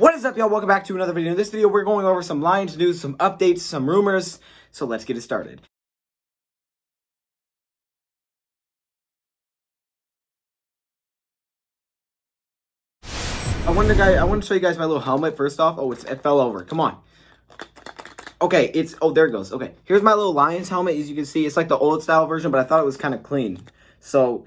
What is up, y'all? Welcome back to another video. In this video, we're going over some Lions news, some updates, some rumors. So let's get it started. I want to show you guys my little helmet first off. Oh, it fell over. Come on. Okay, there it goes. Okay, here's my little Lions helmet. As you can see, it's like the old style version, but I thought it was kind of clean. So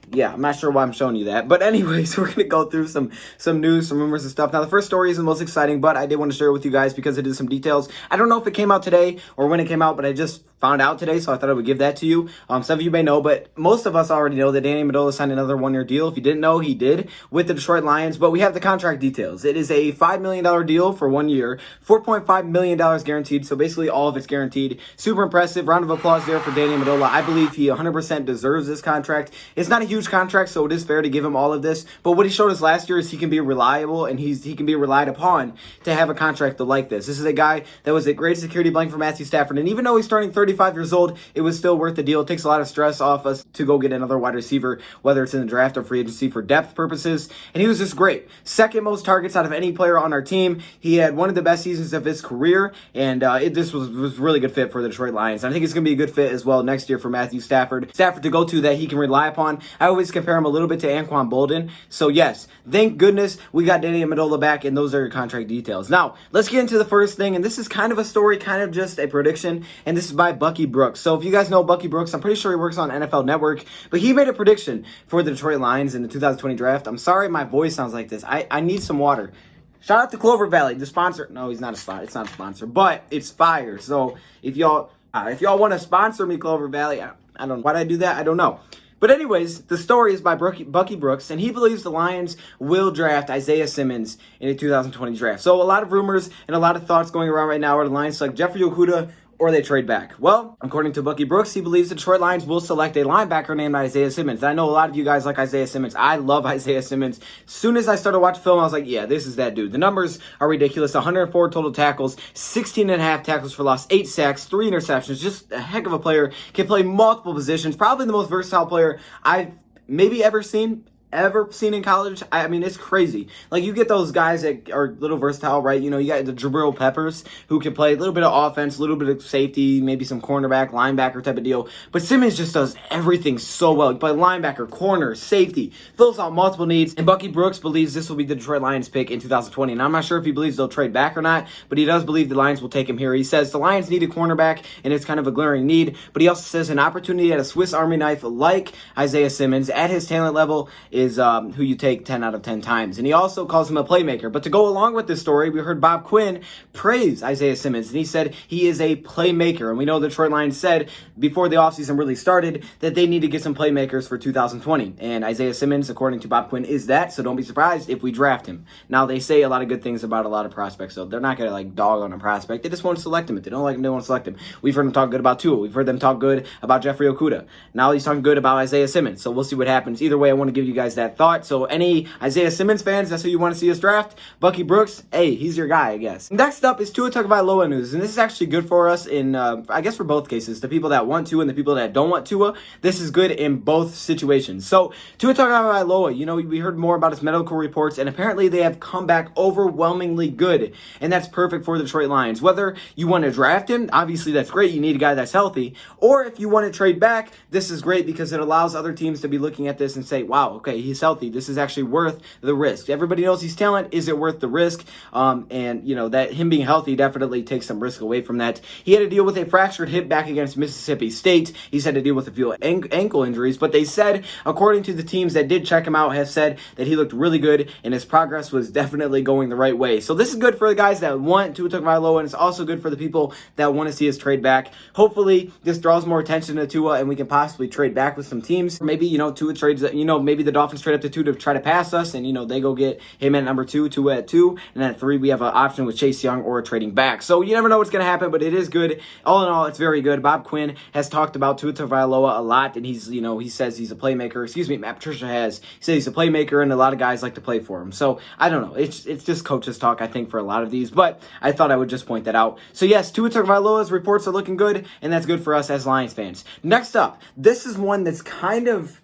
yeah, I'm not sure why I'm showing you that. But anyways, we're going to go through some news, some rumors and stuff. Now, the first story isn't the most exciting, but I did want to share it with you guys because it is some details. I don't know if it came out today or when it came out, but I just found out today, so I thought I would give that to you. Some of you may know, but most of us already know that Danny Amendola signed another one-year deal. If you didn't know, he did with the Detroit Lions, but we have the contract details. It is a $5 million deal for 1 year, $4.5 million guaranteed, so basically all of it's guaranteed. Super impressive. Round of applause there for Danny Amendola. I believe he 100% deserves this contract. It's not a huge contract, so it is fair to give him all of this, but what he showed us last year is he can be reliable, and he can be relied upon to have a contract like this. This is a guy that was a great security blanket for Matthew Stafford, and even though he's starting 35 years old, it was still worth the deal. It takes a lot of stress off us to go get another wide receiver, whether it's in the draft or free agency for depth purposes, and he was just great. Second most targets out of any player on our team. He had one of the best seasons of his career, and this was a really good fit for the Detroit Lions. I think it's going to be a good fit as well next year for Matthew Stafford. Stafford to go to that he can rely upon. I always compare him a little bit to Anquan Bolden. So yes, thank goodness we got Danny Amendola back, and those are your contract details. Now, let's get into the first thing, and this is kind of a story, kind of just a prediction, and this is by Bucky Brooks. So if you guys know Bucky Brooks, I'm pretty sure he works on NFL Network, but he made a prediction for the Detroit Lions in the 2020 draft. I'm sorry my voice sounds like this. I need some water. Shout out to Clover Valley, the sponsor. No, he's not a sponsor. It's not a sponsor, but it's fire. So if y'all want to sponsor me, Clover Valley, I don't know. Why'd I do that? I don't know. But anyways, the story is by Bucky Brooks, and he believes the Lions will draft Isaiah Simmons in the 2020 draft. So a lot of rumors and a lot of thoughts going around right now are the Lions select Jeffrey Okudah or they trade back. Well, according to Bucky Brooks, he believes the Detroit Lions will select a linebacker named Isaiah Simmons. I know a lot of you guys like Isaiah Simmons. I love Isaiah Simmons. As soon as I started watching film, I was like, yeah, this is that dude. The numbers are ridiculous. 104 total tackles, 16 and a half tackles for loss, 8 sacks, 3 interceptions. Just a heck of a player. Can play multiple positions. Probably the most versatile player I've maybe ever seen in college. I mean, it's crazy. Like, you get those guys that are a little versatile, right? You know, you got the Jabril Peppers who can play a little bit of offense, a little bit of safety, maybe some cornerback, linebacker type of deal. But Simmons just does everything so well. He plays linebacker, corner, safety, fills out multiple needs. And Bucky Brooks believes this will be the Detroit Lions pick in 2020. And I'm not sure if he believes they'll trade back or not, but he does believe the Lions will take him here. He says the Lions need a cornerback, and it's kind of a glaring need. But he also says an opportunity at a Swiss Army knife like Isaiah Simmons at his talent level is who you take 10 out of 10 times. And he also calls him a playmaker. But to go along with this story, we heard Bob Quinn praise Isaiah Simmons, and he said he is a playmaker. And we know the Detroit Lions said before the offseason really started that they need to get some playmakers for 2020. And Isaiah Simmons, according to Bob Quinn, is that. So don't be surprised if we draft him. Now, they say a lot of good things about a lot of prospects, so they're not going to like dog on a prospect. They just won't select him. If they don't like him, they won't select him. We've heard them talk good about Tua. We've heard them talk good about Jeffrey Okudah. Now he's talking good about Isaiah Simmons. So we'll see what happens. Either way, I want to give you guys that thought. So any Isaiah Simmons fans, that's who you want to see us draft. Bucky Brooks, hey, he's your guy, I guess. Next up is Tuatara Height news, and this is actually good for us in, I guess for both cases. The people that want Tua and the people that don't want Tua, this is good in both situations. So Tuatara Height, you know, we heard more about his medical reports, and apparently they have come back overwhelmingly good, and that's perfect for the Detroit Lions. Whether you want to draft him, obviously that's great. You need a guy that's healthy, or if you want to trade back, this is great because it allows other teams to be looking at this and say, wow, okay, he's healthy. This is actually worth the risk. Everybody knows he's talent. Is it worth the risk? And you know that him being healthy definitely takes some risk away from that. He had to deal with a fractured hip back against Mississippi State. He's had to deal with a few ankle injuries, but they said, according to the teams that did check him out, have said that he looked really good and his progress was definitely going the right way. So this is good for the guys that want Tua Tagovailoa, and it's also good for the people that want to see us trade back. Hopefully, this draws more attention to Tua, and we can possibly trade back with some teams. Maybe, you know, Tua trades, you know, maybe the Dolphins trade up to 2 to try to pass us, and, you know, they go get him at number 2, Tua at 2, and then at 3, we have an option with Chase Young or trading back. So you never know what's going to happen, but it is good. All in all, it's very good. Bob Quinn has talked about Tua Tagovailoa a lot, and he's, you know, he says he's a playmaker. Excuse me, Matt Patricia has. He said he's a playmaker, and a lot of guys like to play for him. So I don't know. It's just coaches talk, I think, for a lot of these, but I thought I would just point that out. So yes, Tua Tagovailoa's reports are looking good, and that's good for us as Lions fans. Next up, this is one that's kind of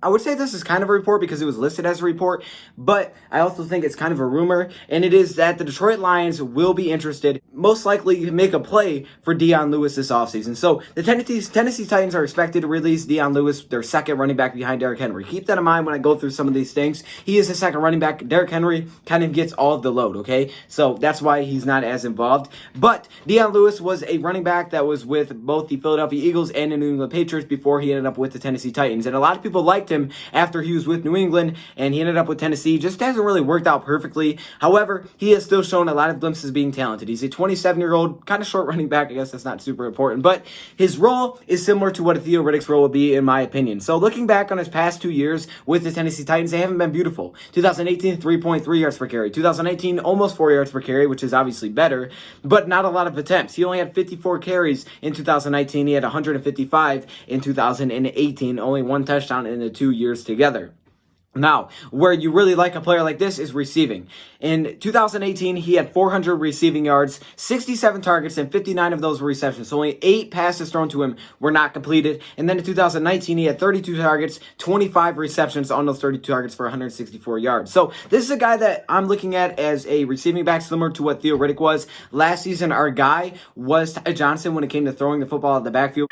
I would say this is kind of a report because it was listed as a report, but I also think it's kind of a rumor, and it is that the Detroit Lions will be interested, most likely to make a play for Dion Lewis this offseason. So the Tennessee Titans are expected to release Dion Lewis, their second running back behind Derrick Henry. Keep that in mind when I go through some of these things. He is the second running back. Derrick Henry kind of gets all of the load, okay? So that's why he's not as involved. But Dion Lewis was a running back that was with both the Philadelphia Eagles and the New England Patriots before he ended up with the Tennessee Titans. And a lot of people liked him after he was with New England, and he ended up with Tennessee. Just hasn't really worked out perfectly. However, he has still shown a lot of glimpses being talented. He's a 27-year-old, kind of short running back. I guess that's not super important, but his role is similar to what a Theo Riddick's role would be, in my opinion. So looking back on his past 2 years with the Tennessee Titans, they haven't been beautiful. 2018, 3.3 yards per carry. 2019, almost 4 yards per carry, which is obviously better, but not a lot of attempts. He only had 54 carries in 2019. He had 155 in 2018, only one touchdown in the 2 years together. Now, where you really like a player like this is receiving. In 2018, he had 400 receiving yards, 67 targets, and 59 of those were receptions. So only 8 passes thrown to him were not completed. And then in 2019, he had 32 targets, 25 receptions on those 32 targets for 164 yards. So this is a guy that I'm looking at as a receiving back similar to what Theo Riddick was. Last season, our guy was Ty Johnson when it came to throwing the football out of the backfield.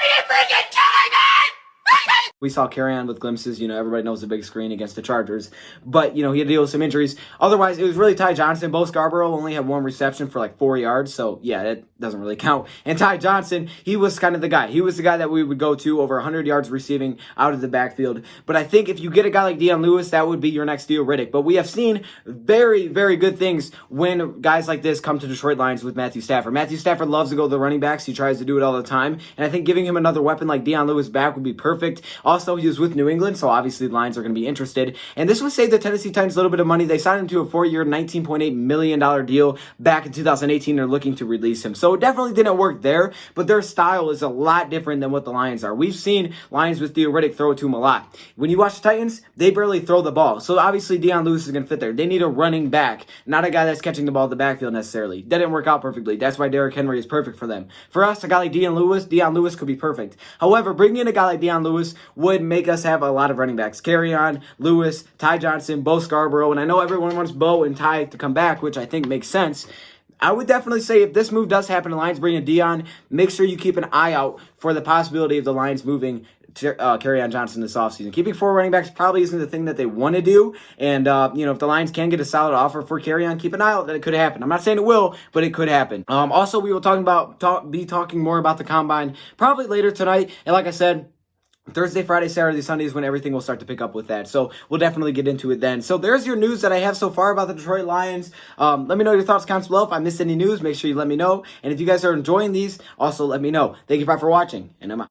We saw Kerryon with glimpses. Everybody knows the big screen against the Chargers. But, he had to deal with some injuries. Otherwise, it was really Ty Johnson. Bo Scarborough only had 1 reception for like 4 yards. So, yeah, that doesn't really count. And Ty Johnson, he was kind of the guy. He was the guy that we would go to over 100 yards receiving out of the backfield. But I think if you get a guy like Dion Lewis, that would be your next Theo Riddick. But we have seen very, very good things when guys like this come to Detroit Lions with Matthew Stafford. Matthew Stafford loves to go to the running backs. He tries to do it all the time. And I think giving him another weapon like Dion Lewis back would be perfect. Also, he was with New England, so obviously the Lions are going to be interested. And this would save the Tennessee Titans a little bit of money. They signed him to a 4-year, $19.8 million deal back in 2018. They're looking to release him. So it definitely didn't work there, but their style is a lot different than what the Lions are. We've seen Lions with Theo Riddick throw it to him a lot. When you watch the Titans, they barely throw the ball. So obviously Dion Lewis is going to fit there. They need a running back, not a guy that's catching the ball at the backfield necessarily. That didn't work out perfectly. That's why Derrick Henry is perfect for them. For us, a guy like Dion Lewis could be perfect. However, bringing in a guy like Dion Lewis would make us have a lot of running backs. Kerryon, Lewis, Ty Johnson, Bo Scarborough, and I know everyone wants Bo and Ty to come back, which I think makes sense. I would definitely say if this move does happen, the Lions bring in Dion, make sure you keep an eye out for the possibility of the Lions moving Kerryon Johnson this offseason. Keeping 4 running backs probably isn't the thing that they want to do. And, if the Lions can get a solid offer for Kerryon, keep an eye out that it could happen. I'm not saying it will, but it could happen. Also, we will be talking more about the Combine probably later tonight. And like I said, Thursday, Friday, Saturday, Sunday is when everything will start to pick up with that. So we'll definitely get into it then. So there's your news that I have so far about the Detroit Lions. Let me know your thoughts, comments below. If I missed any news, make sure you let me know. And if you guys are enjoying these, also let me know. Thank you for watching, and I'm out.